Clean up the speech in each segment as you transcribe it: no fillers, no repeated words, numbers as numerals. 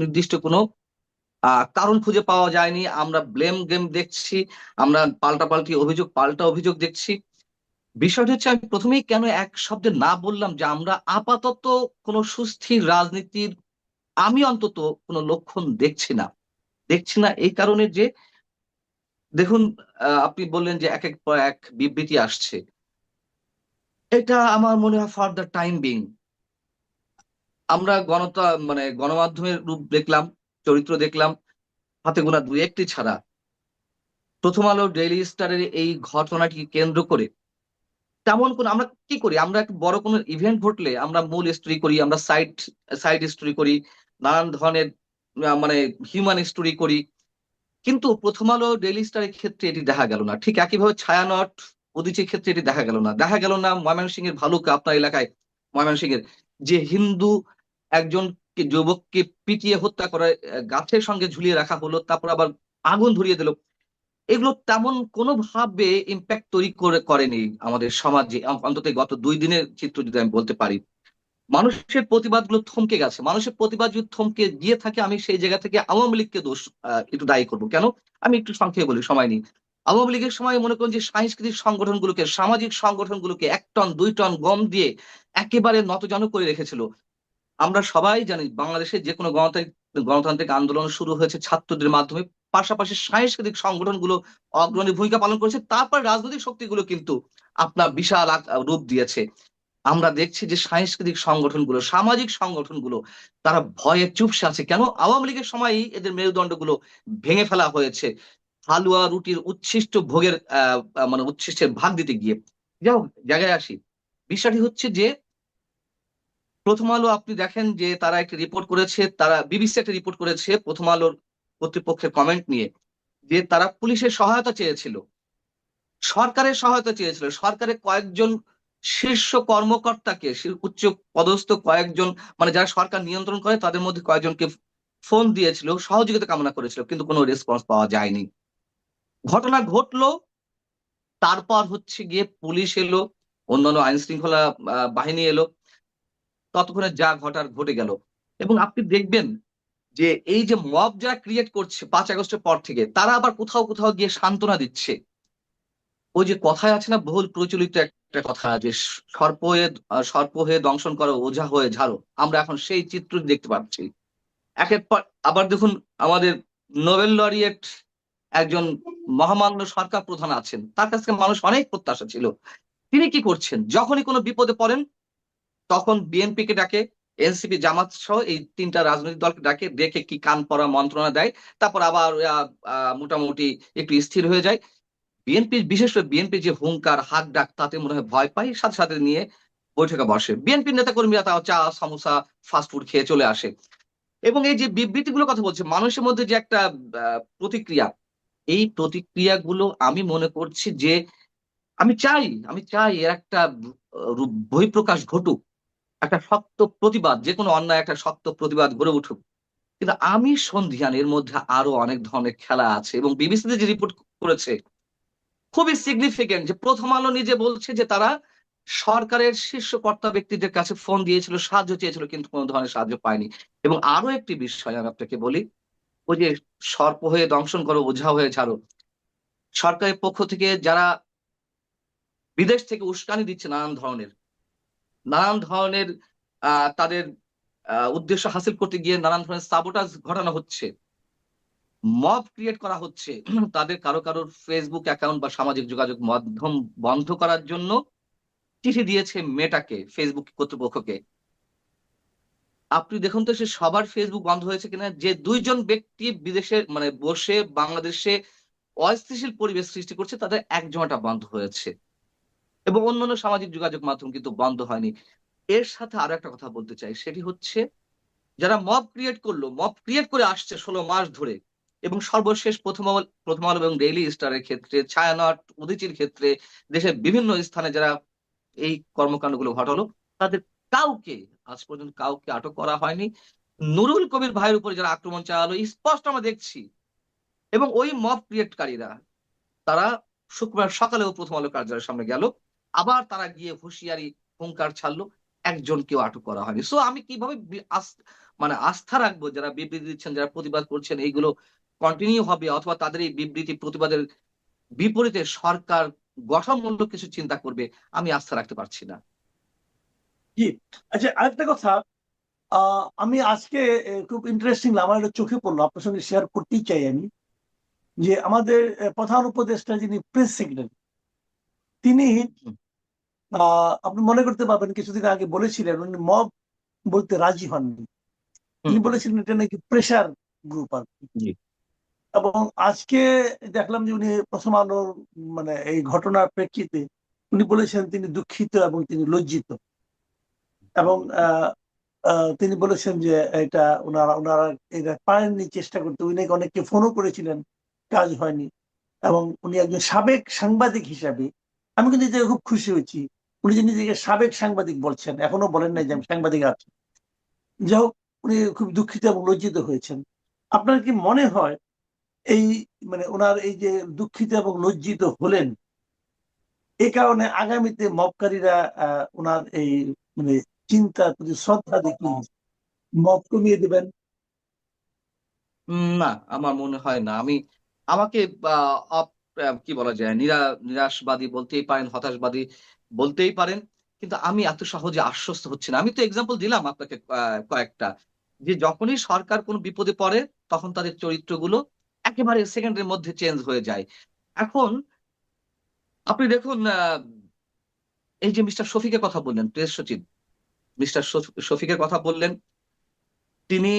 নির্দিষ্ট কোনো কারণ খুঁজে পাওয়া যায়নি। আমরা ব্লেম গেম দেখছি, আমরা পাল্টাপাল্টি অভিযোগ পাল্টা অভিযোগ দেখছি। বিষয়টা হচ্ছে, আমি প্রথমেই কেন এক শব্দে না বললাম যে আমরা আপাতত কোনো সুস্থির রাজনীতির আমি অন্তত কোনো লক্ষণ দেখছি না এই কারণে যে দেখুন, আপনি বললেন যে একের পর এক বিবৃতি আসছে। এটা আমার মনে হয় ফর দ্য টাইম বিং আমরা গণমাধ্যমের রূপ দেখলাম, চরিত্র দেখলাম হাতে গোনা দুই একটি ছাড়া। প্রথম আলো, ডেইলি স্টারের এই ঘটনাটি কেন্দ্র করে তেমন কোন আমরা কি করি, আমরা একটা বড় কোনো ইভেন্ট ঘটলে আমরা মূল স্টোরি করি, আমরা সাইড সাইড স্টোরি করি, নানান ধরনের মানে হিউম্যান স্টোরি করি। কিন্তু প্রথম আলো, ডেইলি স্টারের ক্ষেত্রে এটি দেখা গেল না। ঠিক একইভাবে ছায়ানট, উদীচীর ক্ষেত্রে এটি দেখা গেল না ময়মনসিংহের ভালুকা, আপনার এলাকায় ময়মনসিংহের যে হিন্দু একজন যুবককে পিটিয়ে হত্যা করে গাছের সঙ্গে ঝুলিয়ে রাখা হলো, তারপর আবার আগুন ধরিয়ে দিল। এগুলো তেমন কোনোভাবে ইম্প্যাক্ট তৈরি করেনি আমাদের সমাজে, অন্তত গত 2 দিনের চিত্র যদি আমি বলতে পারি। মানুষের প্রতিবাদগুলো থমকে গেছে। মানুষের প্রতিবাদ যদি থমকে গিয়ে থাকে, আমি সেই জায়গা থেকে আওয়ামী লীগকে দোষ একটু দায়ী করবো। কেন? আমি একটু সংক্ষেপে বলি, সময় নেই। আওয়ামী লীগের সময় মনে করুন যে সাংস্কৃতিক সংগঠনগুলোকে, সামাজিক সংগঠনগুলোকে 1 টন 2 টন গম দিয়ে একেবারে নতজানু করে রেখেছিল। আমরা সবাই জানি বাংলাদেশে যে কোনো গণতান্ত্রিক আন্দোলন শুরু হয়েছে ছাত্রদের মাধ্যমে, পাশাপাশি সাংস্কৃতিক সংগঠনগুলো অগ্রণী ভূমিকা পালন করেছে, তারপর রাজনৈতিক শক্তিগুলো কিন্তু আপনার বিশাল রূপ দিয়েছে। আমরা দেখছি যে সাংস্কৃতিক সংগঠনগুলো, সামাজিক সংগঠনগুলো তারা ভয়ে চুপসে আছে। কেন? আওয়ামী লীগের সময়ই এদের মেরুদণ্ডগুলো ভেঙে ফেলা হয়েছে হালুয়া রুটির উচ্ছিষ্ট ভোগের উচ্ছিষ্টের ভাগ দিতে গিয়ে। যাও, জায়গায় আসি। বিষয়টি হচ্ছে যে প্রথম আলো, আপনি দেখেন যে তারা একটা রিপোর্ট করেছে, তারা বিবিসি একটা রিপোর্ট করেছে প্রথম আলোর কর্তৃপক্ষের কমেন্ট নিয়ে, যে তারা পুলিশের সহায়তা চেয়েছিল, সরকারের সহায়তা চেয়েছিল, সরকারের কয়েকজন শীর্ষ কর্মকর্তাকে, উচ্চ পদস্থ কয়েকজন, মানে যারা সরকার নিয়ন্ত্রণ করে তাদের মধ্যে কয়েকজনকে ফোন দিয়েছিল, সহযোগিতা কামনা করেছিল, কিন্তু কোনো রেসপন্স পাওয়া যায়নি। ঘটনা ঘটলো, তারপর হচ্ছে গিয়ে পুলিশ এলো, অন্যান্য আইন শৃঙ্খলা বাহিনী এলো, ততক্ষণে যা ঘটার ঘটে গেল। এবং আপনি দেখবেন যে এই যে মব যারা ক্রিয়েট করছে 5 আগস্টের পর থেকে, তারা আবার কোথাও কোথাও গিয়ে সান্ত্বনা দিচ্ছে। ওই যে কথায় আছে না, বহুল প্রচলিত একটা কথা, যে সর্প হয়ে দংশন করো, ওঝা হয়ে ঝাড়ো। আমরা এখন সেই চিত্র দেখতে পাচ্ছি। একের পর আবার দেখুন, আমাদের নোবেল লরিয়েট একজন মহামান্য সরকার প্রধান আছেন, তার কাছ থেকে মানুষ অনেক প্রত্যাশা ছিল। তিনি কি করছেন? যখনই কোনো বিপদে পড়েন তখন বিএনপি কে ডাকে, এনসিপি, জামাত সহ এই 3টা রাজনৈতিক দলকে ডাকে, ডেকে কি কান পড়া মন্ত্রণা দেয়। তারপর আবার মোটামুটি একটু স্থির হয়ে যায়। বিএনপি, বিশেষ করে বিএনপি যে হুঙ্কার হাক ডাক, তাতে মনে হয় ভয় পাই, সাথে সাথে নিয়ে বৈঠকে বসে বিএনপির নেতা কর্মীরা, তাও চা সমোসা ফাস্টফুড খেয়ে চলে আসে। এবং এই যে বিবৃতিগুলোর কথা বলছে, মানুষের মধ্যে যে একটা প্রতিক্রিয়া, এই প্রতিক্রিয়াগুলো আমি মনে করছি যে আমি চাই এর একটা বহিঃপ্রকাশ ঘটুক, একটা শক্ত প্রতিবাদ, যে কোনো অন্যায় একটা শক্ত প্রতিবাদ গড়ে উঠুক। কিন্তু আমি সন্ধিহান এর মধ্যে আরো অনেক ধরনের খেলা আছে। এবং বিবিসিতে যে রিপোর্ট করেছে খুবই সিগনিফিকেন্ট, যে প্রথম আলো নিজে বলছে যে তারা সরকারের শীর্ষ কর্তা ব্যক্তিদের কাছে ফোন দিয়েছিল, সাহায্য চেয়েছিল, কিন্তু কোনো ধরনের সাহায্য পায়নি। এবং আরো একটি বিষয় আমি আপনাকে বলি, ওই যে সর্প হয়ে দংশন করো, ওঝা হয়ে ছাড়ো, সরকারের পক্ষ থেকে যারা বিদেশ থেকে উস্কানি দিচ্ছে নানান ধরনের তাদের উদ্দেশ্য হাসিল করতে গিয়ে নানান ধরনের সাবোটাজ ঘটানো হচ্ছে, মব ক্রিয়েট করা হচ্ছে, তাদের কারো কারোর ফেসবুক অ্যাকাউন্ট বা সামাজিক যোগাযোগ মাধ্যম বন্ধ করার জন্য চিঠি দিয়েছে মেটাকে, ফেসবুক কর্তৃপক্ষকে। আপনি দেখুন তো সে সবার ফেসবুক বন্ধ হয়েছে কিনা। যে 2জন ব্যক্তি বিদেশে বসে বাংলাদেশে অস্থিতিশীল পরিবেশ সৃষ্টি করছে, তাদের একজনটা বন্ধ হয়েছে, এবং অন্যান্য সামাজিক যোগাযোগ মাধ্যম কিন্তু বন্ধ হয়নি। এর সাথে আরো একটা কথা বলতে চাই, সেটি হচ্ছে যারা মব ক্রিয়েট করে আসছে 16 মাস ধরে, এবং সর্বশেষ প্রথম আলো এবং ডেইলি স্টারের ক্ষেত্রে, ছায়ানট, উদীচীর ক্ষেত্রে, দেশের বিভিন্ন স্থানে যারা এই কর্মকাণ্ডগুলো ঘটালো, তাদের কাউকে আজ পর্যন্ত কাউকে আটক করা হয়নি। নুরুল কবির ভাইয়ের উপরে যারা আক্রমণ চালালো, স্পষ্ট আমরা দেখছি। এবং ওই মব ক্রিয়েটকারীরা, তারা শুক্রবার সকালেও প্রথম আলো কার্যালয়ের সামনে গেল, আবার তারা গিয়ে হুঁশিয়ারি হুঙ্কার ছাড়লো, একজনকেও আটক করা হয়নি। সো আমি কিভাবে মানে আস্থা রাখবো যারা বিবৃতি দিচ্ছেন, যারা প্রতিবাদ করছেন, এইগুলো কন্টিনিউ হবে, অথবা তাদের এই বিবৃতি প্রতিবাদের বিপরীতে সরকার গঠনমূলক কিছু চিন্তা করবে, আমি আস্থা রাখতে পারছি না। জি। আচ্ছা, আরেকটা কথা, আমি আজকে খুব ইন্টারেস্টিং আমার একটা চোখে পড়লো, আপনার সঙ্গে শেয়ার করতেই চাই আমি, যে আমাদের প্রধান উপদেষ্টা যিনি প্রেস সেক্রেটারি, তিনি হুম, আপনি মনে করতে পারবেন কিছুদিন আগে বলেছিলেন উনি মব বলতে রাজি হননি। হুম, তিনি হুম, বলেছিলেন এটা নাকি প্রেশার গ্রুপ আর কি। জি, এবং আজকে দেখলাম যে উনি প্রথম আলোর মানে এই ঘটনার প্রেক্ষিতে উনি বলেছেন তিনি দুঃখিত এবং তিনি লজ্জিত, এবং তিনি বলেছেন যে এটা ওনারা ওনারা এটা পারেননি চেষ্টা করতে, উনি নাকি অনেককে ফোনও করেছিলেন, কাজ হয়নি। এবং উনি একজন সাবেক সাংবাদিক হিসাবে আমি কিন্তু এতে খুব খুশি হয়েছি, উনি যে নিজেকে সাবেক সাংবাদিক বলছেন, এখনো বলেন নাই যে আমি সাংবাদিক আছি। যাই হোক, উনি খুব দুঃখিত এবং লজ্জিত হয়েছেন। আপনার কি মনে হয় এই মানে ওনার এই যে দুঃখিত এবং লজ্জিত হলেন, এই কারণে আগামীতে মবকারীরা ওনার এই মানে চিন্তার প্রতি শ্রদ্ধা দেখিয়ে মব কমিয়ে দেবেন? না, আমার মনে হয় না। আমাকে কি বলা যায়, নিরাশবাদী বলতেই পারেন, হতাশবাদী বলতেই পারেন, কিন্তু আমি এত সহজে আশ্বস্ত হচ্ছি না। আমি তো এক্সাম্পল দিলাম আপনাকে কয়েকটা, যে যখনই সরকার কোনো বিপদে পড়ে তখন তাদের চরিত্রগুলো একেবারে সেকেন্ডের মধ্যে চেঞ্জ হয়ে যায়। এখন আপনি দেখুন, এই যে মিস্টার শফিকের কথা বললেন, প্রেস সচিব মিস্টার শফিকের কথা বললেন, তিনি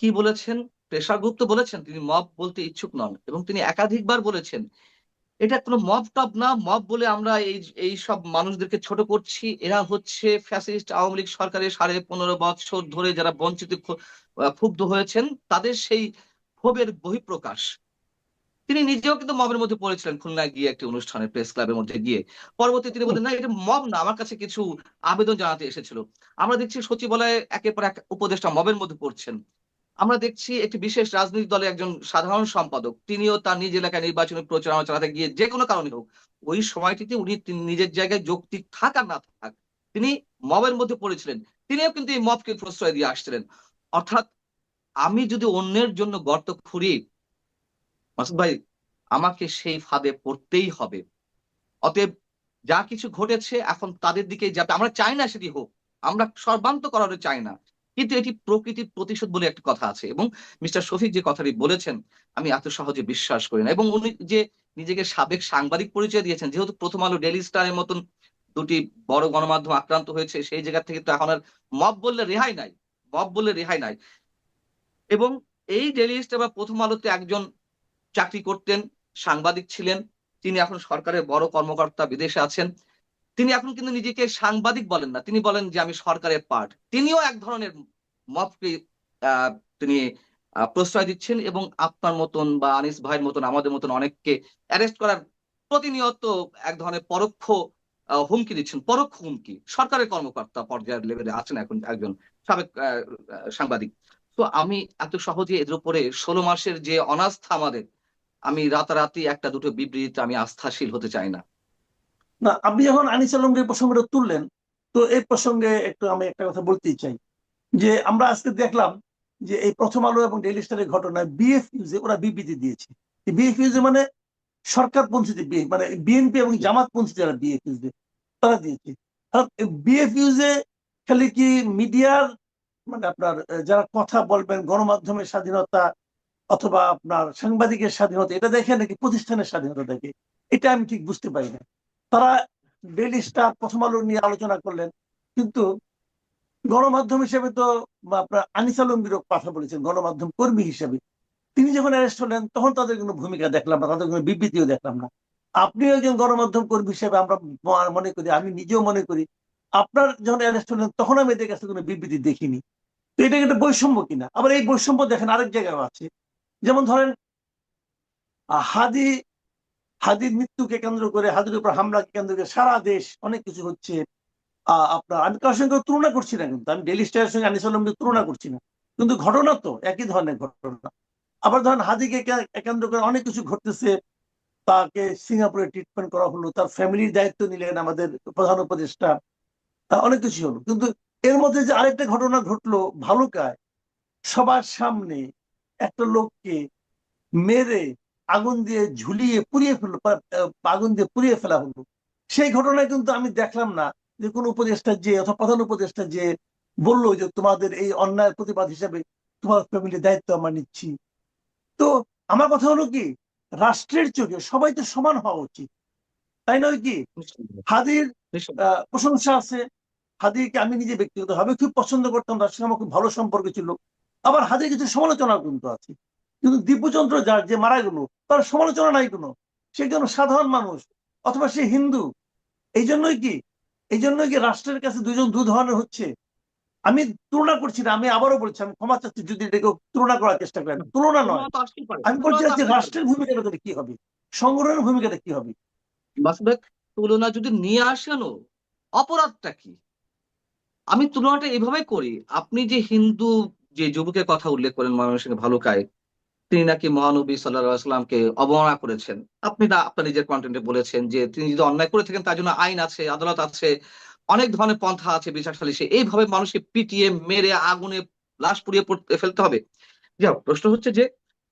কি বলেছেন? প্রেশার গ্রুপ তো বলেছেন তিনি মব বলতে ইচ্ছুক নন, এবং তিনি একাধিকবার বলেছেন এটা কোনো মব টব না, মব বলে আমরা এই সব মানুষদেরকে ছোট করছি, এরা হচ্ছে ফ্যাসিস্ট আওয়ামী লীগ সরকারের 15.5 বছর ধরে যারা বঞ্চিত ক্ষুব্ধ হয়েছেন, তাদের সেই ক্ষোভের বহিঃপ্রকাশ। তিনি নিজেও কিন্তু মবের মধ্যে পড়েছিলেন খুলনায় গিয়ে একটি অনুষ্ঠানে, প্রেস ক্লাবের মধ্যে গিয়ে। পরবর্তী তিনি বলেন না এটা মব না, আমার কাছে কিছু আবেদন জানাতে এসেছিল। আমরা দেখছি সচিবালয়ে একের পর এক উপদেষ্টা মবের মধ্যে পড়ছেন। আমরা দেখছি একটি বিশেষ রাজনৈতিক দলের একজন সাধারণ সম্পাদক, তিনিও তার নিজ এলাকায় নির্বাচনী প্রচারণা চালাতে গিয়ে যে কোনো কারণে হোক, ওই সময়টিতে তিনি নিজের জায়গায় যৌক্তিক থাক আর না থাক, তিনি মবের মধ্যে পড়েছিলেন। তিনিও কিন্তু এই মবকে প্রশ্রয় দিয়ে আসছিলেন। অর্থাৎ আমি যদি অন্যের জন্য গর্ত খুঁড়ি, মাসুদ ভাই, আমাকে সেই ফাঁদে পড়তেই হবে। অতএব যা কিছু ঘটেছে এখন তাদের দিকে যাবে, আমরা চাই না সেটি হোক, আমরা সর্বান্তকরণে চাই না, কিন্তু এটি প্রকৃতির প্রতিশোধ বলে একটা কথা আছে। এবং মিস্টার শফিক যে কথাটি বলেছেন আমি এত সহজে বিশ্বাস করি না। এবং উনি যে নিজেকে সাবেক সাংবাদিক পরিচয় দিয়েছেন, যেহেতু প্রথম আলো, ডেইলি স্টারের মতন দুটি বড় গণমাধ্যম আক্রান্ত হয়েছে, সেই জায়গা থেকে তো এখন আর মব বললে রেহাই নাই, মব বললে রেহাই নাই। এবং এই ডেইলি স্টার বা প্রথম আলোতে একজন চাকরি করতেন, সাংবাদিক ছিলেন, তিনি এখন সরকারের বড় কর্মকর্তা, বিদেশে আছেন। তিনি এখন কিন্তু নিজেকে সাংবাদিক বলেন না, তিনি বলেন যে আমি সরকারের পার্ট। তিনিও এক ধরনের মতকে আহ, তিনি প্রশ্রয় দিচ্ছেন, এবং আপনার মতন বা আনিস ভাইয়ের মতন আমাদের মতন অনেককে অ্যারেস্ট করার প্রতিনিয়ত এক ধরনের পরোক্ষ হুমকি দিচ্ছেন, পরোক্ষ হুমকি। সরকারের কর্মকর্তা পর্যায়ের লেভেলে আছেন এখন একজন সাবেক সাংবাদিক। তো আমি এত সহজে এদের উপরে 16 মাসের যে অনাস্থা আমাদের, আমি রাতারাতি একটা দুটো বিবৃতিতে আমি আস্থাশীল হতে চাই না। না, আপনি যখন আনিস আলমগীর প্রসঙ্গটা তুললেন, তো এই প্রসঙ্গে একটু আমি একটা কথা বলতেই চাই, যে আমরা আজকে দেখলাম যে এই প্রথম আলো এবং ডেইলি স্টারের ঘটনায় বিএফইউজে ওরা বিবৃতি দিয়েছে। বিএফইউজে মানে সরকারপন্থী, মানে বিএনপি এবং জামাতপন্থী যারা বিএফইউজে তারা দিয়েছে। বিএফইউজে খালি কি মিডিয়ার মানে আপনার যারা কথা বলবেন, গণমাধ্যমের স্বাধীনতা অথবা আপনার সাংবাদিকের স্বাধীনতা এটা দেখে নাকি প্রতিষ্ঠানের স্বাধীনতা দেখে, এটা আমি ঠিক বুঝতে পারি না। তারা ডেইলি স্টার প্রথম আলো নিয়ে আলোচনা করলেন, কিন্তু গণমাধ্যম হিসেবে তো আপনার আনিস আলমগীরও কথা বলেছেন গণমাধ্যম কর্মী হিসেবে, তিনি যখন অ্যারেস্ট হলেন তখন তাদের কোনো ভূমিকা দেখলাম না, তাদের কোনো বিবৃতিও দেখলাম না। আপনিও একজন গণমাধ্যম কর্মী হিসেবে আমরা মনে করি, আমি নিজেও মনে করি, আপনার যখন অ্যারেস্ট হলেন তখন আমি এদের কাছে কোনো বিবৃতি দেখিনি। তো এটা একটা বৈষম্য কিনা? আবার এই বৈষম্য দেখেন আরেক জায়গায় আছে, যেমন ধরেন হাদি হাদির মৃত্যুকে কেন্দ্র করে, হাদির উপর হামলাকে কেন্দ্র করে সারা দেশ অনেক কিছু হচ্ছে। আপনার আমি কারোর সঙ্গে তুলনা করছি না, কিন্তু আমি ডেইলি স্টারের সঙ্গে আনিস আলমকে তুলনা করছি না, কিন্তু ঘটনা তো একই ধরনের ঘটনা। আবার ধরেন হাদিকে কেন্দ্র করে অনেক কিছু ঘটতেছে, তাকে সিঙ্গাপুরে ট্রিটমেন্ট করা হলো, তার ফ্যামিলির দায়িত্ব নিলেন আমাদের প্রধান উপদেষ্টা, অনেক কিছু হলো। কিন্তু এর মধ্যে যে আরেকটা ঘটনা ঘটলো ভালুকায়, সবার সামনে একটা লোককে মেরে আগুন দিয়ে ঝুলিয়ে পুড়িয়ে ফেললো, আগুন দিয়ে পুড়িয়ে ফেলা হলো। সেই ঘটনায় কিন্তু আমি দেখলাম না যে কোনো উপদেষ্টা যে অথবা প্রধান উপদেষ্টা যে বললো যে তোমাদের এই অন্যায় প্রতিবাদ হিসাবে তোমার ফ্যামিলির দায়িত্ব আমরা নিচ্ছি। তো আমার কথা হলো কি, রাষ্ট্রের চোখে সবাই তো সমান হওয়া উচিত, তাই নয় কি? নিঃসন্দেহে, হাদির নিঃসন্দেহে। প্রশংসা আছে। হাদিকে আমি নিজে ব্যক্তিগতভাবে খুব পছন্দ করতাম, তার সঙ্গে আমার খুব ভালো সম্পর্ক ছিল। আবার হাদির কিছু সমালোচনা কিন্তু আছে। কিন্তু দিব্যচন্দ্র যার যে মারা গেল, তার সমালোচনা নাই কোনো। সে একজন সাধারণ মানুষ, অথবা সে হিন্দু। এই জন্যই কি এই জন্যই কি রাষ্ট্রের কাছে দুজন দু ধরনের হচ্ছে। আমি তুলনা করছি না, আমি আবারও বলছি, আমি ক্ষমা চাচ্ছি যদি এটাকে তুলনা করার চেষ্টা করেন, তুলনা নয়। তুলনা তো আসতেই পারে, আমি বলছি তুলনা তো যে আসতেই পারে। রাষ্ট্রের ভূমিকাটা তাহলে কি হবে, সংগঠনের ভূমিকাটা কি হবে। বাস্তবে তুলনা যদি নিয়ে আসেনও, অপরাধটা কি? আমি তুলনাটা এভাবে করি, আপনি যে হিন্দু যে যুবকের কথা উল্লেখ করেন ময়মনসিংহে ভালুকায়, তিনি নাকি মহানবী সাল্লাল্লাহু আলাইহি ওয়াসাল্লামকে অবমাননা করেছেন। আপনি আপনার নিজের কন্টেন্টে বলেছেন যে তিনি যদি অন্যায় করে থাকেন তার জন্য আইন আছে, আদালত আছে, অনেক ধরনের পন্থা আছে বিচার সালিসে। এইভাবে মানুষকে পিটিয়ে মেরে আগুনে লাশ পুড়িয়ে ফেলতে হবে? যাও, প্রশ্ন হচ্ছে যে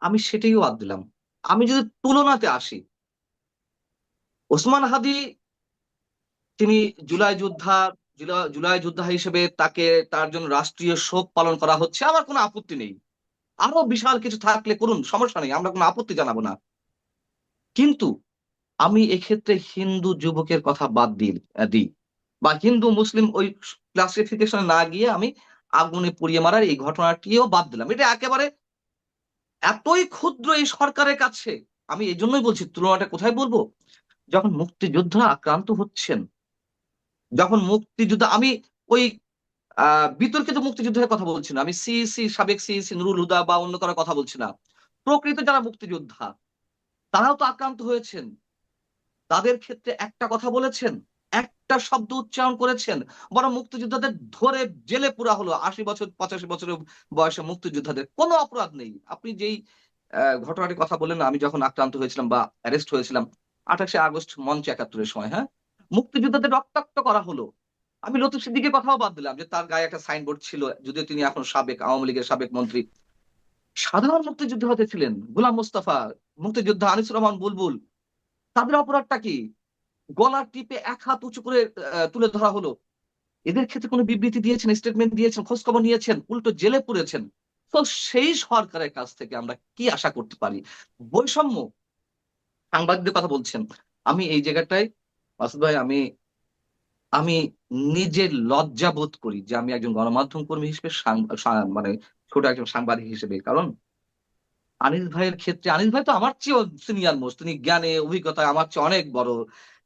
আমি সেটাইও বাদ দিলাম। আমি যদি তুলনাতে আসি, ওসমান হাদি তিনি জুলাই যোদ্ধা, জুলাই যোদ্ধা হিসেবে তাকে, তার জন্য রাষ্ট্রীয় শোক পালন করা হচ্ছে, আমার কোনো আপত্তি নেই। আরো বিশাল কিছু থাকলে করুন, সমস্যা নেই, আমরা কোনো আপত্তি জানাবো না। কিন্তু আমি এক্ষেত্রে হিন্দু যুবকের কথা বাদ দিই, বা হিন্দু মুসলিম ওই ক্লাসিফিকেশনে না গিয়ে আমি আগুনে পুড়িয়ে মারার এই ঘটনাটিও বাদ দিলাম। এটা একেবারে এতই ক্ষুদ্র এই সরকারের কাছে। আমি এই জন্যই বলছি, তুলনাটা কোথায় বলবো, যখন মুক্তিযোদ্ধারা আক্রান্ত হচ্ছেন, যখন মুক্তিযোদ্ধা, আমি ওই বিতর্কিত মুক্তিযুদ্ধের কথা বলছি না, আমি সিইসি, সাবেক সিইসি নুরুল হুদা বা অন্য কারো কথা বলছি না। প্রকৃত যারা মুক্তিযোদ্ধা, তারাও তো আক্রান্ত হয়েছেন। তাদের ক্ষেত্রে একটা কথা বলেছেন, একটা শব্দ উচ্চারণ করেছেন, বরং মুক্তিযোদ্ধাদের ধরে জেলে পুরা হলো। 80 বছর 85 বছরের বয়সে মুক্তিযোদ্ধাদের কোনো অপরাধ নেই। আপনি যেই ঘটনাটির কথা বললেন, আমি যখন আক্রান্ত হয়েছিলাম বা অ্যারেস্ট হয়েছিলাম 28 আগস্ট মঞ্চ 71-এর সময়, হ্যাঁ, মুক্তিযোদ্ধাদের রক্তাক্ত করা হলো। আমি লতিফ সিদ্দিকের কথাও বাদ দিলাম যে তার গায়ে একটা সাইনবোর্ড ছিল, যদিও তিনি এখন সাবেক আওয়ামী লীগের সাবেক মন্ত্রী। সাধারণ মুক্তিযোদ্ধা হতে ছিলেন গোলাম মোস্তফা, মুক্তিযোদ্ধা আনিসুর রহমান বুলবুল, তাদের অপরাধটা কি? গলা টিপে এক হাত উঁচু করে তুলে ধরা হলো। এদের ক্ষেত্রে কোনো বিবৃতি দিয়েছেন, স্টেটমেন্ট দিয়েছেন, খোঁজ খবর নিয়েছেন? উল্টো জেলে পুরেছেন। তো সেই সরকারের কাছ থেকে আমরা কি আশা করতে পারি? বৈষম্য, সাংবাদিকদের কথা বলছেন, আমি এই জায়গাটায় মাসুদ ভাই, আমি আমি নিজের লজ্জা বোধ করি যে আমি একজন গণমাধ্যম কর্মী হিসেবে, মানে ছোট একজন সাংবাদিক হিসেবে। কারণ আনিস ভাইয়ের ক্ষেত্রে, আনিস ভাই তো আমার চেয়েও সিনিয়র মোস্ট, তিনি জ্ঞানে অভিজ্ঞতায় আমার চেয়ে অনেক বড়।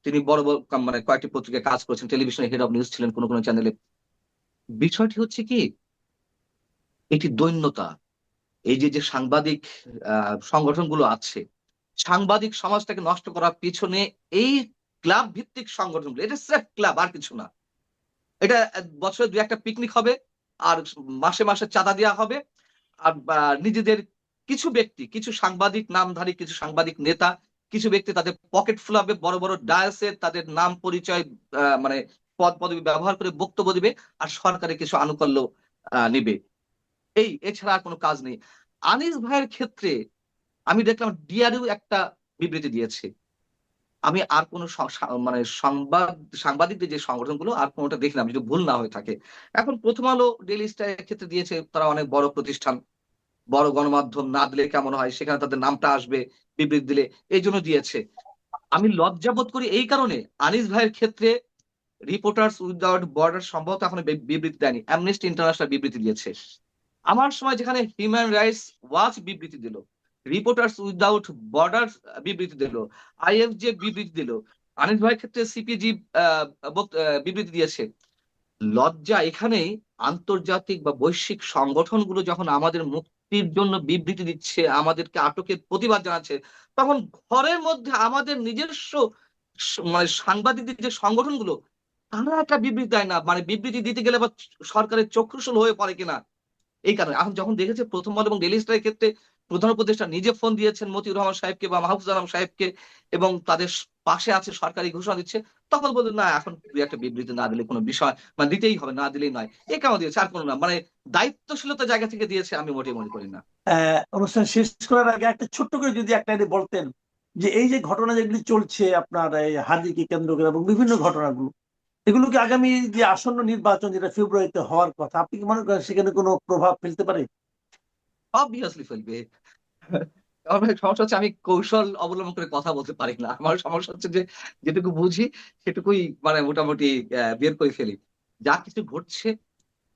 তিনি বড় বড় মানে কয়েকটি পত্রিকায় কাজ করেছেন, টেলিভিশনে হেড অফ নিউজ ছিলেন কোনো কোনো চ্যানেলে। বিষয়টি হচ্ছে কি, এটি দৈন্যতা। এই যে যে সাংবাদিক সংগঠনগুলো আছে, সাংবাদিক সমাজটাকে নষ্ট করার পিছনে এই ক্লাব ভিত্তিক সংগঠনগুলো, এটা স্রেফ ক্লাব, আর কিছু না। এটা বছরে দু একটা পিকনিক হবে, আর মাসে মাসে চাঁদা দেওয়া হবে। আর নিজেদের কিছু ব্যক্তি, কিছু সাংবাদিক নামধারী কিছু সাংবাদিক নেতা, কিছু ব্যক্তি তাদের পকেট ফুলাবে, বড় বড় ডায়াসে তাদের নাম পরিচয়, মানে পদ পদবি ব্যবহার করে বক্তব্য দিবে, আর সরকারের কিছু আনুকূল্য নিবে। এছাড়া আর কোনো কাজ নেই। আনিস ভাইয়ের ক্ষেত্রে আমি দেখলাম ডিআরইউ একটা বিবৃতি দিয়েছে। আমি আর কোন মানে সাংবাদিকদের যে সংগঠনগুলো, আর কোনোটা দেখলাম, যদি ভুল না হয়ে থাকে। এখন প্রথম আলো, ডেইলি স্টারের ক্ষেত্রে দিয়েছে, তারা অনেক বড় প্রতিষ্ঠান, বড় গণমাধ্যম, না দিলে কেমন হয়, সেখানে তাদের নামটা আসবে বিবৃতি দিলে, এই জন্য দিয়েছে। আমি লজ্জাবোধ করি এই কারণে, আনিস ভাইয়ের ক্ষেত্রে রিপোর্টার্স উইদাউট বর্ডার সম্ভবত এখন বিবৃতি দেয়নি, অ্যামনেস্টি ইন্টারন্যাশনাল বিবৃতি দিয়েছে। আমার সময় যেখানে হিউম্যান রাইটস ওয়াচ বিবৃতি দিল, রিপোর্টার্স উইদাউট বর্ডার বিবৃতি দিল, আইএফজে বিবৃতি দিল, আনিস ভাইয়ের ক্ষেত্রে সিপিজি বিবৃতি দিয়েছে। লজ্জা এখানেই, আন্তর্জাতিক বা বৈশ্বিক সংগঠনগুলো যখন আমাদের মুক্তির জন্য বিবৃতি দিচ্ছে, আমাদেরকে আটকের প্রতিবাদ জানাচ্ছে, তখন ঘরের মধ্যে আমাদের নিজস্ব মানে সাংবাদিকদের যে সংগঠনগুলো, তারা একটা বিবৃতি দেয় না, মানে বিবৃতি দিতে গেলে আবার সরকারের চক্ষুশূল হয়ে পড়ে কিনা। এই কারণে এখন যখন দেখেছে প্রথম আলো এবং ডেইলি স্টারের ক্ষেত্রে প্রধান উপদেষ্টা নিজে ফোন দিয়েছেন মতিউর রহমান সাহেবকে বা মাহফুজ আলম সাহেবকে এবং তাদের পাশে আছে, সরকারি ঘোষণা দিচ্ছে, তখন বলছেন না এখন একটা বিবৃতি না দিলে কোনো বিষয়, মানে দিতেই হবে, না দিলেই নয়। এ কেন দিয়েছে? আর কোনো না, মানে দায়িত্বশীলতার জায়গা থেকে দিয়েছে আমি মোটেই মনে করি না। অনুষ্ঠান শেষ করার আগে একটা ছোট্ট করে যদি একটা বলতেন যে এই যে ঘটনা যেগুলি চলছে আপনার এই হাদিকে কেন্দ্র করে এবং বিভিন্ন ঘটনাগুলো, এগুলোকে আগামী যে আসন্ন নির্বাচন যেটা ফেব্রুয়ারিতে হওয়ার কথা, আপনি কি মনে করেন সেখানে কোনো প্রভাব ফেলতে পারে? অবভিয়াসলি ফেলবে। আমার সমস্যা হচ্ছে আমি কৌশল অবলম্বন করে কথা বলতে পারি না। আমার সমস্যা হচ্ছে যে যেটুকু বুঝি সেটুকুই মানে মোটামুটি বের করে ফেলি। যা কিছু ঘটছে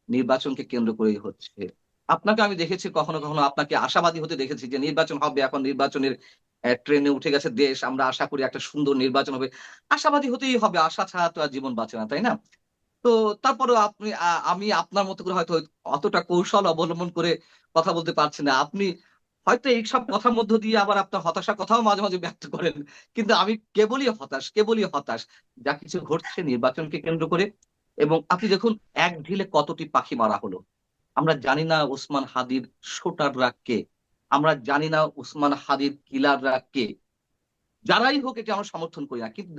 নির্বাচনকে কেন্দ্র করেই হচ্ছে। আপনাকে আমি দেখেছি কখনো কখনো আপনাকে আশাবাদী হতে দেখেছি যে নির্বাচন হবে, এখন নির্বাচনের ট্রেনে উঠে গেছে দেশ, আমরা আশা করি একটা সুন্দর নির্বাচন হবে। আশাবাদী হতেই হবে, আশা ছাড়া তো আর জীবন বাঁচে না, তাই না? তো তারপরেও আপনি আমি আপনার মতো করে হয়তো অতটা কৌশল অবলম্বন করে কথা বলতে পারছি না। আপনি হয়তো এইসব কথার মধ্য দিয়ে আবার আপনার হতাশার কথাও মাঝে মাঝে ব্যক্ত করেন। কিন্তু আমি কেবলই হতাশ। যা কিছু ঘটছে নির্বাচনকে কেন্দ্র করে, এবং আপনি দেখুন এক ঢিলে কতটি পাখি মারা হলো। আমরা জানি না ওসমান হাদির শুটাররা কে? আমরা জানি না ওসমান হাদির কিলাররা কে? যারাই হোক এটা আমরা সমর্থন করি না। কিন্তু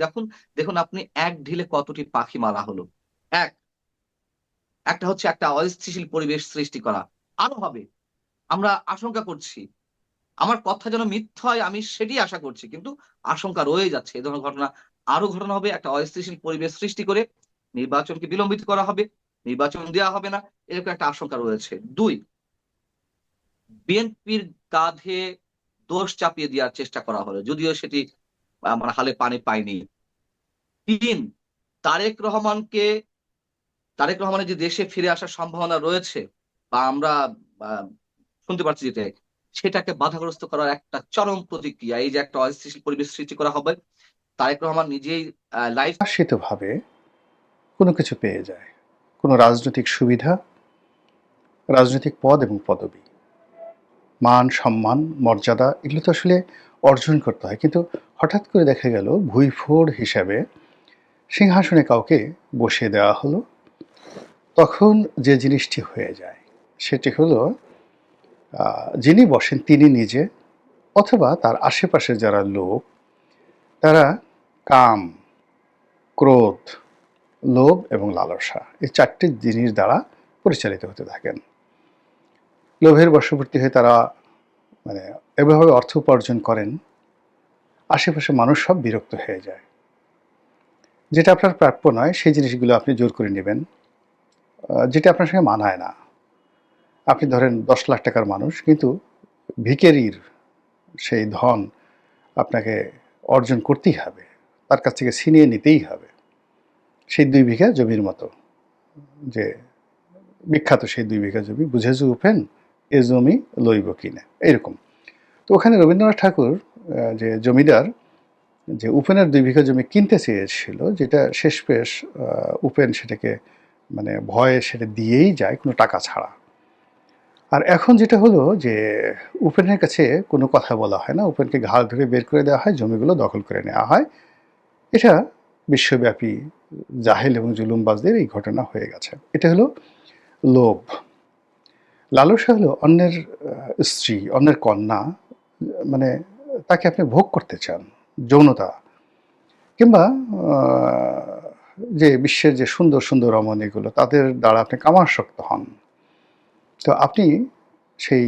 দেখুন আপনি এক ঢিলে কতটি পাখি মারা হলো। এক একটা হচ্ছে একটা অস্থিতিশীল পরিবেশ সৃষ্টি করা। আরো হবে। আমরা আশঙ্কা করছি। আমার কথা যেন মিথ্যা হয় আমি সেটি আশা করছি। কিন্তু আশঙ্কা রয়ে যাচ্ছে। এ ধরনের ঘটনা আরো ঘটনা হবে। একটা অস্থিতিশীল পরিবেশ সৃষ্টি করে নির্বাচনকে বিলম্বিত করা হবে। নির্বাচন দেয়া হবে না। এরকম একটা আশঙ্কা রয়েছে। ২, বিএনপির কাঁধে দোষ চাপিয়ে দেওয়ার চেষ্টা করা হলো। যদিও সেটি মানে হালে পানি পায়নি। ৩, তারেক রহমানকে তারেক রহমানের যে দেশে ফিরে আসার সম্ভাবনা রয়েছে বা আমরা আ শুনতে পাচ্ছি যেটা, সেটাকে বাধাগ্রস্ত করার একটা চরম প্রতিক্রিয়া। এই যে একটা অস্থিতিশীল পরিবেশ সৃষ্টি করা হবে, তারেক রহমান নিজেই লাইভ প্রত্যাশিতভাবে কোনো কিছু পেয়ে যায়, কোনো রাজনৈতিক সুবিধা, রাজনৈতিক পদ এবং পদবি, মান সম্মান মর্যাদা, এগুলো তো আসলে অর্জন করতে হয়। কিন্তু হঠাৎ করে দেখা গেল ভুইফোড় হিসাবে সিংহাসনে কাউকে বসিয়ে দেওয়া হলো। তখন যে জিনিসটি হয়ে যায় সেটি হলো যিনি বসেন তিনি নিজে অথবা তার আশেপাশে যারা লোক, তারা কাম, ক্রোধ, লোভ এবং লালসা, এই চারটি জিনিস দ্বারা পরিচালিত হতে থাকেন। লোভের বশবর্তী হয়ে তারা মানে এভাবে অর্থ উপার্জন করেন, আশেপাশে মানুষ সব বিরক্ত হয়ে যায়। যেটা আপনার প্রাপ্য নয় সেই জিনিসগুলো আপনি জোর করে নেবেন, যেটা আপনার সঙ্গে মানায় না। আপনি ধরেন ১০ লাখ টাকার মানুষ, কিন্তু ভিখারির সেই ধন আপনাকে অর্জন করতেই হবে, তার কাছ থেকে ছিনিয়ে নিতেই হবে। সেই ২ বিঘা জমির মতো, যে বিখ্যাত সেই ২ বিঘা জমি, বুঝেছো উপেন এ জমি লইব কিনা, এরকম। তো ওখানে রবীন্দ্রনাথ ঠাকুর যে জমিদার যে উপেনের ২ বিঘা জমি কিনতে চেয়েছিল, যেটা শেষমেশ উপেন সেটাকে মানে ভয়ে সেটা দিয়েই যায় কোনো টাকা ছাড়া। আর এখন যেটা হলো যে উপেনের কাছে কোনো কথা বলা হয় না, উপেনকে ঘাড় ধরে বের করে দেওয়া হয়, জমিগুলো দখল করে নেওয়া হয়। এটা বিশ্বব্যাপী জাহেল এবং জুলুমবাজদের এই ঘটনা হয়ে গেছে। এটা হলো লোভ। লালসা হলো অন্যের স্ত্রী, অন্যের কন্যা, মানে তাকে আপনি ভোগ করতে চান, যৌনতা, কিংবা যে বিশ্বের যে সুন্দর সুন্দর রমণীগুলো তাদের দ্বারা আপনি কামাসক্ত হন। তো আপনি সেই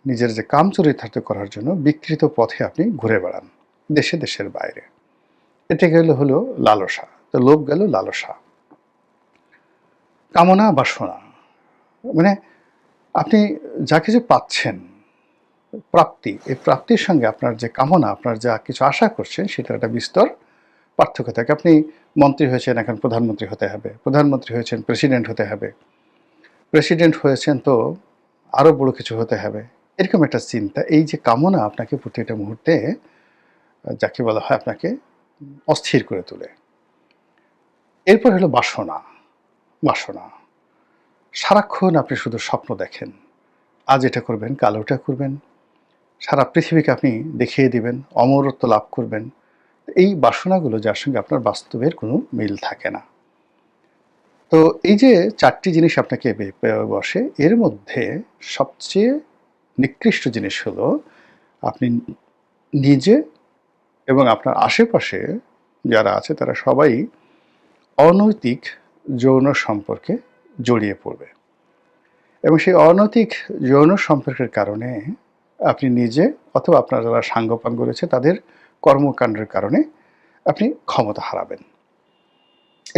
নিজের যে কাম চরিতার্থ করার জন্য বিকৃত পথে আপনি ঘুরে বেড়ান দেশে দেশের বাইরে। এটা গেল হলো লালসা। তো লোভ গেল লালসা। কামনা বাসনা মানে আপনি যা কিছু পাচ্ছেন, প্রাপ্তি, এই প্রাপ্তির সঙ্গে আপনার যে কামনা, আপনার যা কিছু আশা করছেন, সেটার একটা বিস্তর পার্থক্য থাকে। আপনি মন্ত্রী হয়েছেন, এখন প্রধানমন্ত্রী হতে হবে, প্রধানমন্ত্রী হয়েছেন প্রেসিডেন্ট হতে হবে, প্রেসিডেন্ট হয়েছেন তো আরও বড় কিছু হতে হবে, এরকম একটা চিন্তা। এই যে কামনা আপনাকে প্রতিটা মুহূর্তে যাকে বলা হয় আপনাকে অস্থির করে তোলে। এরপর হলো বাসনা। বাসনা সারাক্ষণ আপনি শুধু স্বপ্ন দেখেন, আজ এটা করবেন, কাল ওটা করবেন, সারা পৃথিবীকে আপনি দেখিয়ে দিবেন, অমরত্ব লাভ করবেন। এই বাসনাগুলো যার সঙ্গে আপনার বাস্তবের কোনো মিল থাকে না। তো এই যে ৪টি জিনিস আপনাকে বসে, এর মধ্যে সবচেয়ে নিকৃষ্ট জিনিস হলো আপনি নিজে এবং আপনার আশেপাশে যারা আছে তারা সবাই অনৈতিক যৌন সম্পর্কে জড়িয়ে পড়বে, এবং সেই অনৈতিক যৌন সম্পর্কের কারণে আপনি নিজে অথবা আপনার যারা সাঙ্গপাঙ্গ রয়েছে তাদের কর্মকাণ্ডের কারণে আপনি ক্ষমতা হারাবেন।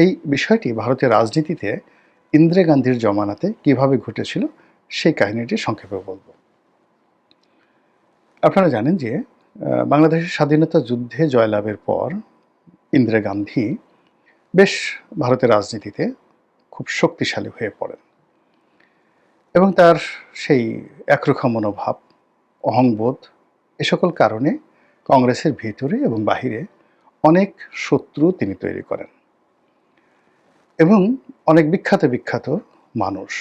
এই বিষয়টি ভারতের রাজনীতিতে ইন্দিরা গান্ধীর জমানাতে কিভাবে ঘটেছিল সেই কাহিনীটি সংক্ষেপে বলবো। আপনারা জানেন যে বাংলাদেশের স্বাধীনতা যুদ্ধে জয়লাভের পর ইন্দিরা গান্ধী বেশ ভারতের রাজনীতিতে খুব শক্তিশালী হয়ে পড়েন, এবং তার সেই একরোখা মনোভাব, অহংবোধ, এ সকল কারণে কংগ্রেসের ভিতরে এবং বাহিরে অনেক শত্রু তিনি তৈরি করেন, এবং অনেক বিখ্যাত বিখ্যাত মানুষ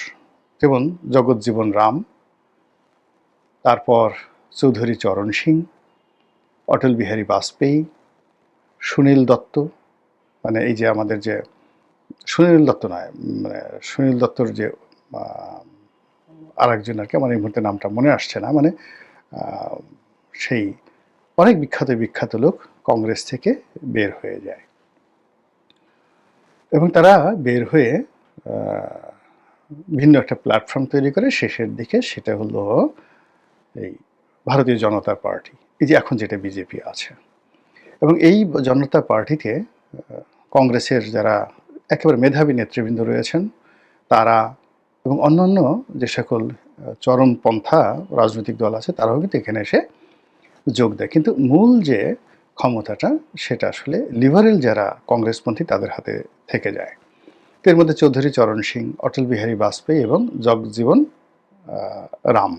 যেমন জগৎজীবন রাম, তারপর চৌধুরী চরণ সিং, অটল বিহারী বাজপেয়ী, সুনীল দত্ত, মানে এই যে আমাদের যে সুনীল দত্ত নয়, মানে সুনীল দত্তর যে আরেকজন আর কি, আমার এই মুহূর্তে নামটা মনে আসছে না, মানে সেই অনেক বিখ্যাত বিখ্যাত লোক কংগ্রেস থেকে বের হয়ে যায়, এবং তারা বের হয়ে ভিন্ন একটা প্ল্যাটফর্ম তৈরি করে শেষের দিকে, সেটা হলো এই ভারতীয় জনতা পার্টি, এই যে এখন যেটা বিজেপি আছে। এবং এই জনতা পার্টিতে কংগ্রেসের যারা একেবারে মেধাবী নেতৃবৃন্দ রয়েছেন তারা এবং অন্যান্য যে সকল চরমপন্থা রাজনৈতিক দল আছে তারাও কিন্তু এখানে এসে যোগ দেয়, কিন্তু মূল যে ক্ষমতাটা সেটা আসলে লিবারেল যারা কংগ্রেসপন্থী তাদের হাতে থেকে যায়। এর মধ্যে চৌধুরী চরণ সিং, অটল বিহারী বাজপেয়ী এবং জগজীবন রাম।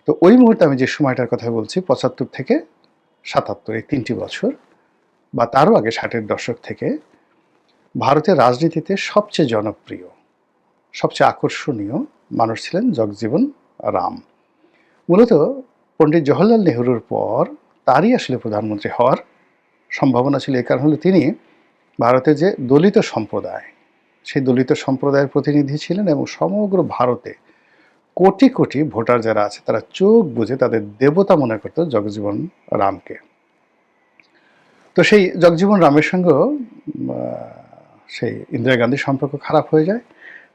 তো ওই মুহূর্তে আমি যে সময়টার কথা বলছি 75 থেকে 77, এই 3টি বছর বা তারও আগে 60-এর দশক থেকে ভারতের রাজনীতিতে সবচেয়ে জনপ্রিয়, সবচেয়ে আকর্ষণীয় মানুষ ছিলেন জগজীবন রাম। মূলত পণ্ডিত জওহরলাল নেহরুর পর তারই আসলে প্রধানমন্ত্রী হওয়ার সম্ভাবনা ছিল। এই কারণ হলো তিনি ভারতের যে দলিত সম্প্রদায়, সেই দলিত সম্প্রদায়ের প্রতিনিধি ছিলেন, এবং সমগ্র ভারতে কোটি কোটি ভোটার যারা আছে তারা চোখ বুজে তাদের দেবতা মনে করত জগজীবন রামকে। তো সেই জগজীবন রামের সঙ্গেও সেই ইন্দিরা গান্ধীর সম্পর্ক খারাপ হয়ে যায়,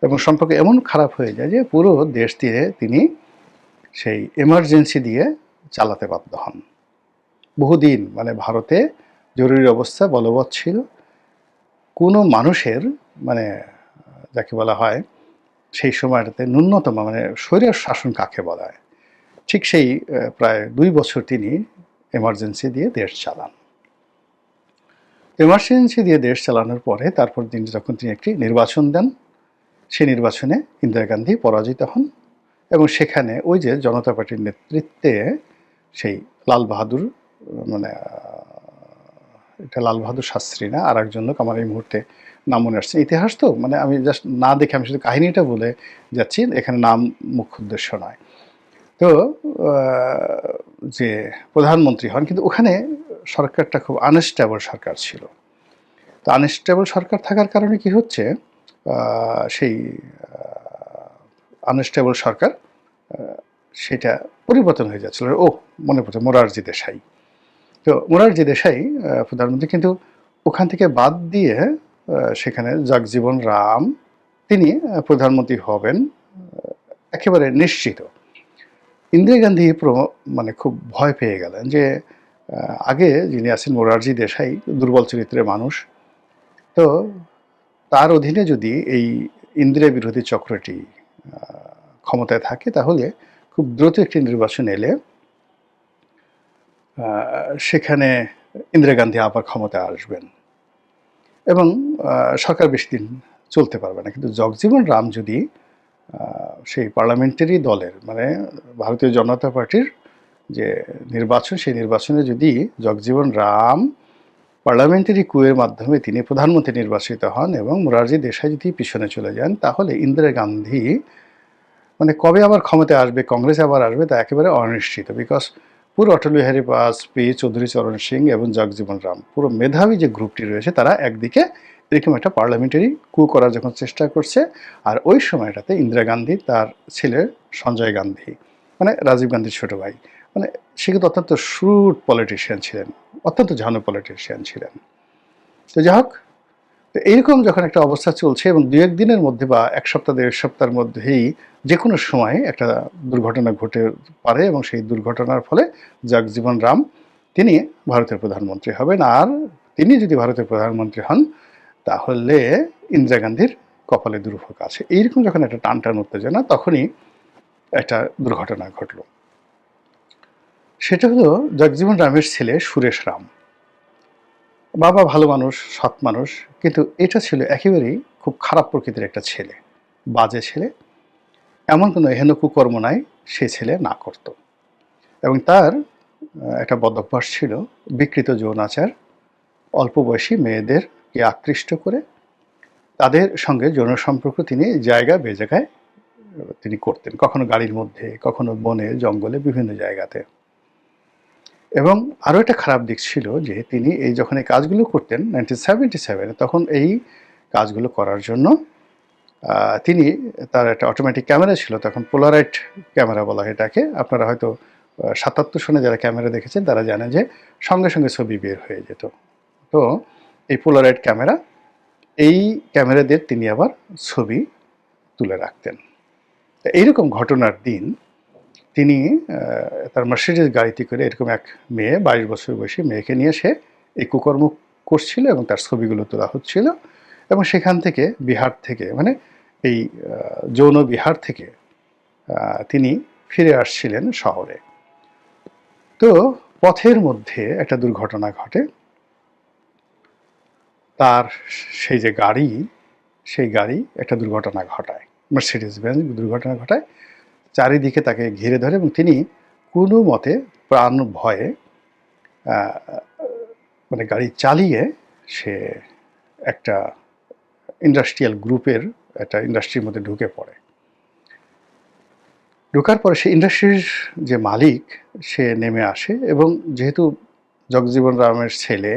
এবং সম্পর্ক এমন খারাপ হয়ে যায় যে পুরো দেশ দিয়ে তিনি সেই এমার্জেন্সি দিয়ে চালাতে বাধ্য হন। বহুদিন মানে ভারতে জরুরি অবস্থা বলবৎ ছিল, কোনো মানুষের মানে যাকে বলা হয় সেই সময়টাতে ন্যূনতম মানে স্বৈর শাসন কাকে বলা হয়, ঠিক সেই প্রায় 2 বছর তিনি এমার্জেন্সি দিয়ে দেশ চালান। এমার্জেন্সি দিয়ে দেশ চালানোর পরে তারপর তিনি যখন তিনি একটি নির্বাচন দেন, সেই নির্বাচনে ইন্দিরা গান্ধী পরাজিত হন, এবং সেখানে ওই যে জনতা পার্টির নেতৃত্বে সেই লাল বাহাদুর, মানে এটা লাল বাহাদুর শাস্ত্রী না, আর একজন লোক, আমার এই মুহূর্তে নাম মনে আসছে, ইতিহাস তো মানে আমি জাস্ট না দেখে আমি শুধু কাহিনীটা বলে যাচ্ছি, এখানে নাম মুখ্য উদ্দেশ্য নয়। তো যে প্রধানমন্ত্রী হন, কিন্তু ওখানে সরকারটা খুব আনস্টেবল সরকার ছিল। তো আনস্টেবল সরকার থাকার কারণে কি হচ্ছে, সেই আনস্টেবল সরকার সেটা পরিবর্তন হয়ে যাচ্ছিল। ও মনে পড়ছে, মোরারজি দেশাই। তো মোরারজি দেশাই প্রধানমন্ত্রী, কিন্তু ওখান থেকে বাদ দিয়ে সেখানে জগজীবন রাম তিনি প্রধানমন্ত্রী হবেন একেবারে নিশ্চিত। ইন্দিরা গান্ধী মানে খুব ভয় পেয়ে গেলেন যে আগে যিনি আছেন মোরারজি দেশাই দুর্বল চরিত্রের মানুষ, তো তার অধীনে যদি এই ইন্দিরা বিরোধী চক্রটি ক্ষমতায় থাকে তাহলে খুব দ্রুত একটি নির্বাচন এলে সেখানে ইন্দিরা গান্ধী আবার ক্ষমতায় আসবেন এবং সরকার বেশি দিন চলতে পারবে না। কিন্তু জগজীবন রাম যদি সেই পার্লামেন্টারি দলের মানে ভারতীয় জনতা পার্টির যে নির্বাচন, সেই নির্বাচনে যদি জগজীবন রাম পার্লামেন্টারি কুয়ের মাধ্যমে তিনি প্রধানমন্ত্রী নির্বাচিত হন এবং মোরারজি দেশাই যদি পিছনে চলে যান, তাহলে ইন্দিরা গান্ধী মানে কবে আবার ক্ষমতায় আসবে, কংগ্রেস আবার আসবে, তা একেবারে অনিশ্চিত। বিকজ পুরো অটল বিহারী বাজপেয়ী, চৌধুরী চরণ সিং এবং জগজীবন রাম, পুরো মেধাবী যে গ্রুপটি রয়েছে তারা একদিকে এরকম একটা পার্লামেন্টারি কু করার যখন চেষ্টা করছে, আর ওই সময়টাতে ইন্দিরা গান্ধী তার ছেলে সঞ্জয় গান্ধী মানে রাজীব গান্ধীর ছোট ভাই। মানে সে কিন্তু অত্যন্ত শ্রুড পলিটিশিয়ান ছিলেন, অত্যন্ত ঝানু পলিটিশিয়ান ছিলেন। তো যাই হোক, তো এইরকম যখন একটা অবস্থা চলছে এবং দু এক দিনের মধ্যে বা এক সপ্তাহ দেড় সপ্তাহের মধ্যেই যে কোনো সময় একটা দুর্ঘটনা ঘটে পারে এবং সেই দুর্ঘটনার ফলে জগজীবন রাম তিনি ভারতের প্রধানমন্ত্রী হবেন। আর তিনি যদি ভারতের প্রধানমন্ত্রী হন তাহলে ইন্দিরা গান্ধীর কপালে দুর্ভোগ আছে। এইরকম যখন একটা টান টান উত্তেজনা, তখনই একটা দুর্ঘটনা ঘটলো। সেটা হলো জগজীবন রামের ছেলে সুরেশ রাম। বাবা ভালো মানুষ, সৎ মানুষ, কিন্তু এটা ছিল একেবারেই খুব খারাপ প্রকৃতির একটা ছেলে, বাজে ছেলে। এমন কোনো হেন কুকর্ম নাই সে ছেলে না করত। এবং তার একটা বদ অভ্যাস ছিল বিকৃত যৌনাচার। অল্প বয়সী মেয়েদেরকে আকৃষ্ট করে তাদের সঙ্গে যৌন সম্পর্ক তিনি জায়গা বেজায়গায় তিনি করতেন, কখনো গাড়ির মধ্যে, কখনো বনে জঙ্গলে, বিভিন্ন জায়গাতে। এবং আরও একটা খারাপ দিক ছিল যে তিনি এই যখন এই কাজগুলো করতেন 1977, তখন এই কাজগুলো করার জন্য তিনি তার একটা অটোমেটিক ক্যামেরা ছিল, তখন পোলারাইট ক্যামেরা বলা হয় এটাকে। আপনারা হয়তো 77 সনে যারা ক্যামেরা দেখেছেন তারা জানেন যে সঙ্গে সঙ্গে ছবি বের হয়ে যেত। তো এই পোলারাইট ক্যামেরা, এই ক্যামেরা দিয়ে তিনি আবার ছবি তুলে রাখতেন। এইরকম ঘটনার দিন তিনি তার মার্সিডিজ গাড়িতে করে এরকম এক মেয়ে, 22 বছর বয়সী মেয়েকে নিয়ে সে এই কুকর্ম করছিল এবং তার ছবিগুলো তোলা হচ্ছিল। এবং সেখান থেকে বিহার থেকে, মানে এই যৌন বিহার থেকে তিনি ফিরে আসছিলেন শহরে। তো পথের মধ্যে একটা দুর্ঘটনা ঘটে। তার সেই যে গাড়ি, সেই গাড়ি একটা দুর্ঘটনা ঘটায়, মার্সিডিজ বেঞ্জ দুর্ঘটনা ঘটায়। চারিদিকে তাকে ঘিরে ধরে এবং তিনি কোনো মতে প্রাণ ভয়ে মানে গাড়ি চালিয়ে সে একটা ইন্ডাস্ট্রিয়াল গ্রুপের একটা ইন্ডাস্ট্রির মধ্যে ঢুকে পড়ে। ঢোকার পরে সে ইন্ডাস্ট্রির যে মালিক সে নেমে আসে এবং যেহেতু জগজীবন রামের ছেলে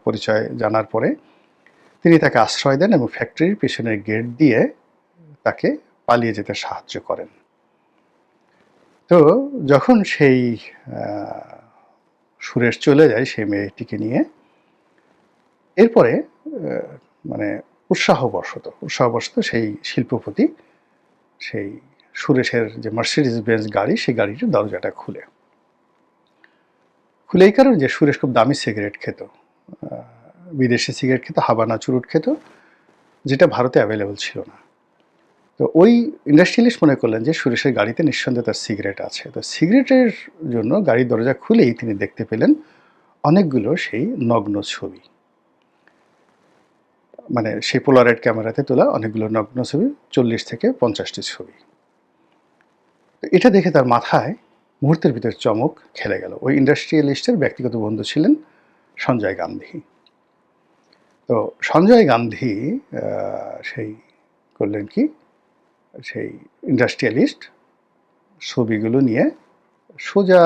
পরিচয় জানার পরে তিনি তাকে আশ্রয় দেন এবং ফ্যাক্টরির পিছনের গেট দিয়ে তাকে পালিয়ে যেতে সাহায্য করেন। তো যখন সেই সুরেশ চলে যায় সেই মেয়েটিকে নিয়ে, এরপরে মানে উৎসাহবশত সেই শিল্পপতি সেই সুরেশের যে মার্সিডিজ বেঞ্জ গাড়ি, সেই গাড়িটির দরজাটা খুলে এই কারণে যে সুরেশ খুব দামি সিগারেট খেত, বিদেশি সিগারেট খেত, হাবানা চুরুট খেত, যেটা ভারতে অ্যাভেলেবল ছিল না। তো ওই ইন্ডাস্ট্রিয়ালিস্ট মনে করলেন যে সুরেশের গাড়িতে নিঃসন্দেহে তার সিগারেট আছে। তো সিগারেটের জন্য গাড়ির দরজা খুলেই তিনি দেখতে পেলেন অনেকগুলো সেই নগ্ন ছবি, মানে সেই পোলারাইট ক্যামেরাতে তোলা অনেকগুলো নগ্ন ছবি, 40 থেকে 50টি ছবি। এটা দেখে তার মাথায় মুহূর্তের ভিতর চমক খেলে গেল। ওই ইন্ডাস্ট্রিয়ালিস্টের ব্যক্তিগত বন্ধু ছিলেন সঞ্জয় গান্ধী। তো সঞ্জয় গান্ধী সেই করলেন কি, সেই ইন্ডাস্ট্রিয়ালিস্ট ছবিগুলো নিয়ে সোজা